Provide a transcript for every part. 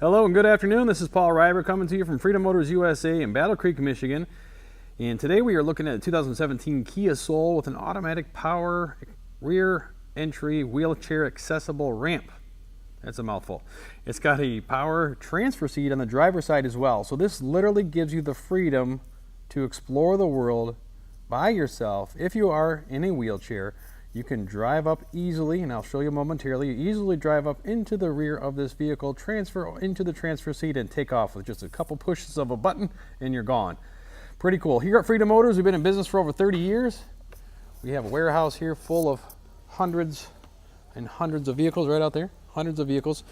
Hello and good afternoon. This is Paul Reiber coming to you from Freedom Motors USA in Battle Creek, Michigan. And today we are looking at a 2017 Kia Soul with an automatic power rear entry wheelchair accessible ramp. That's a mouthful. It's got a power transfer seat on the driver's side as well. So this literally gives you the freedom to explore the world by yourself. If you are in a wheelchair, you can drive up easily, and I'll show you momentarily. You easily drive up into the rear of this vehicle, transfer into the transfer seat, and take off with just a couple pushes of a button, and you're gone. Pretty cool. Here at Freedom Motors, we've been in business for over 30 years. We have a warehouse here full of hundreds and hundreds of vehicles right out there. Hundreds of vehicles.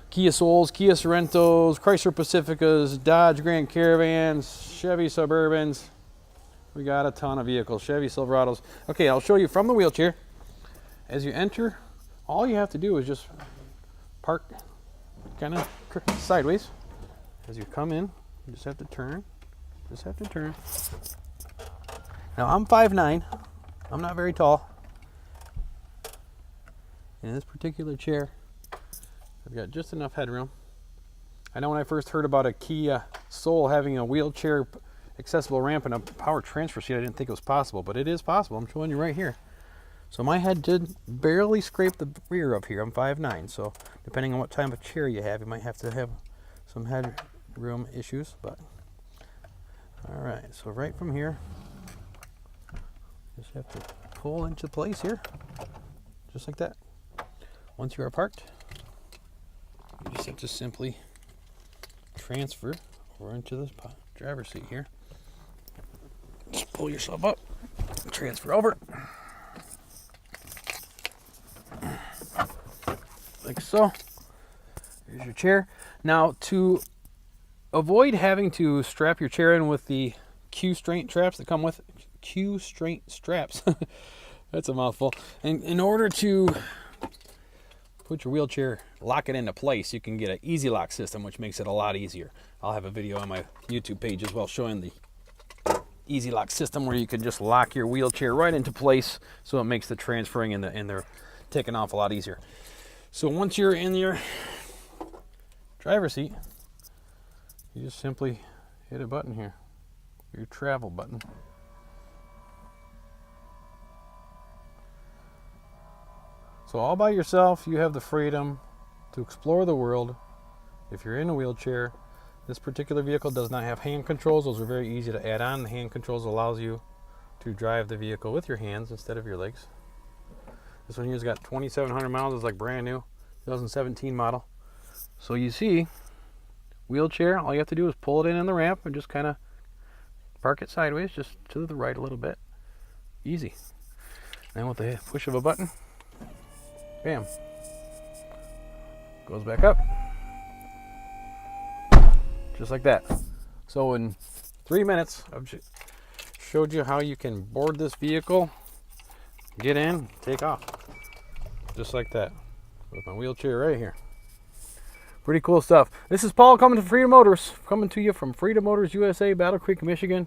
Kia Souls, Kia Sorentos, Chrysler Pacificas, Dodge Grand Caravans, Chevy Suburbans. We got a ton of vehicles, Chevy Silverados. Okay, I'll show you from the wheelchair. As you enter, all you have to do is just park kind of sideways. As you come in, you just have to turn. Just have to turn. Now I'm 5'9". I'm not very tall. In this particular chair, I've got just enough headroom. I know when I first heard about a Kia Soul having a wheelchair accessible ramp and a power transfer seat, I didn't think it was possible, but it is possible. I'm showing you right here. So my head did barely scrape the rear up here. I'm 5'9", so depending on what type of chair you have, you might have to have some headroom issues. But all right, so right from here, just have to pull into place here, just like that. Once you are parked, you just have to simply transfer over into this driver's seat here. Just pull yourself up, transfer over. Like so. Here's your chair. Now, to avoid having to strap your chair in with the Q-straint straps that come with Q-straint straps, that's a mouthful. And in order to put your wheelchair, lock it into place, you can get an EasyLock system, which makes it a lot easier. I'll have a video on my YouTube page as well showing the EasyLock system where you can just lock your wheelchair right into place, so it makes the transferring and the taking off a lot easier. So once you're in your driver's seat, you just simply hit a button here, your travel button. So all by yourself, you have the freedom to explore the world. If you're in a wheelchair, this particular vehicle does not have hand controls. Those are very easy to add on. The hand controls allows you to drive the vehicle with your hands instead of your legs. This one here's got 2,700 miles. It's like brand new, 2017 model. So you see, wheelchair, all you have to do is pull it in on the ramp and just kind of park it sideways, just to the right a little bit. Easy. And with the push of a button, bam, goes back up, just like that. So in 3 minutes, I've showed you how you can board this vehicle, get in, take off, just like that, with my wheelchair right here. Pretty cool stuff. This is Paul coming to Freedom Motors, coming to you from Freedom Motors USA, Battle Creek, Michigan.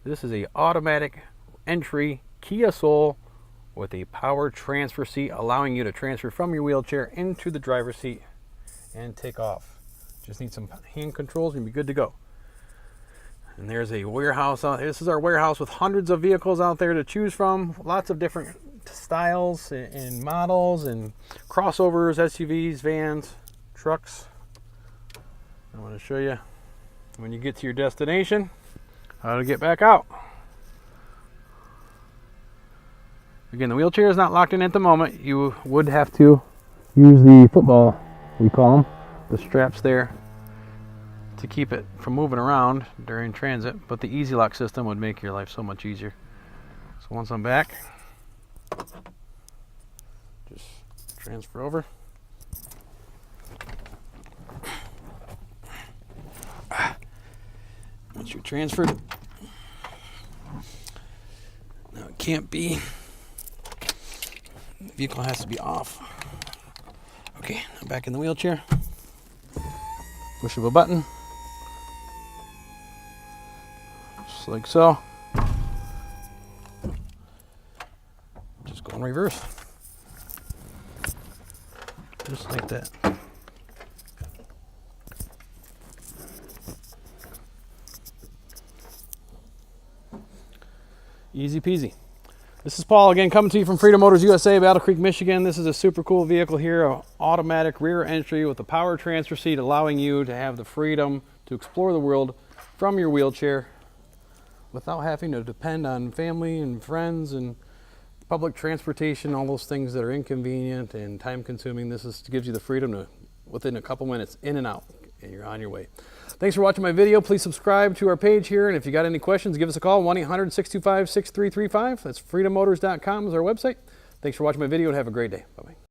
This is a automatic entry Kia Soul with a power transfer seat, allowing you to transfer from your wheelchair into the driver's seat and take off. Just need some hand controls and you'll be good to go. And there's a warehouse out there. This is our warehouse with hundreds of vehicles out there to choose from. Lots of different styles and models and crossovers, SUVs, vans, trucks. I want to show you when you get to your destination how to get back out. Again, the wheelchair is not locked in at the moment. You would have to use the football, we call them, the straps there, to keep it from moving around during transit, but the EasyLock system would make your life so much easier. So once I'm back, just transfer over. Once you're transferred, now it can't be, the vehicle has to be off. Okay, I'm back in the wheelchair. Push of a button, just like so. Just go in reverse, just like that. Easy peasy. This is Paul again, coming to you from Freedom Motors USA, Battle Creek, Michigan. This is a super cool vehicle here, an automatic rear entry with a power transfer seat, allowing you to have the freedom to explore the world from your wheelchair without having to depend on family and friends and public transportation, all those things that are inconvenient and time consuming. This gives you the freedom to, within a couple minutes, in and out, and you're on your way. Thanks for watching my video. Please subscribe to our page here, and if you got any questions, give us a call, 1-800-625-6335. That's freedommotors.com is our website. Thanks for watching my video, and have a great day. Bye-bye.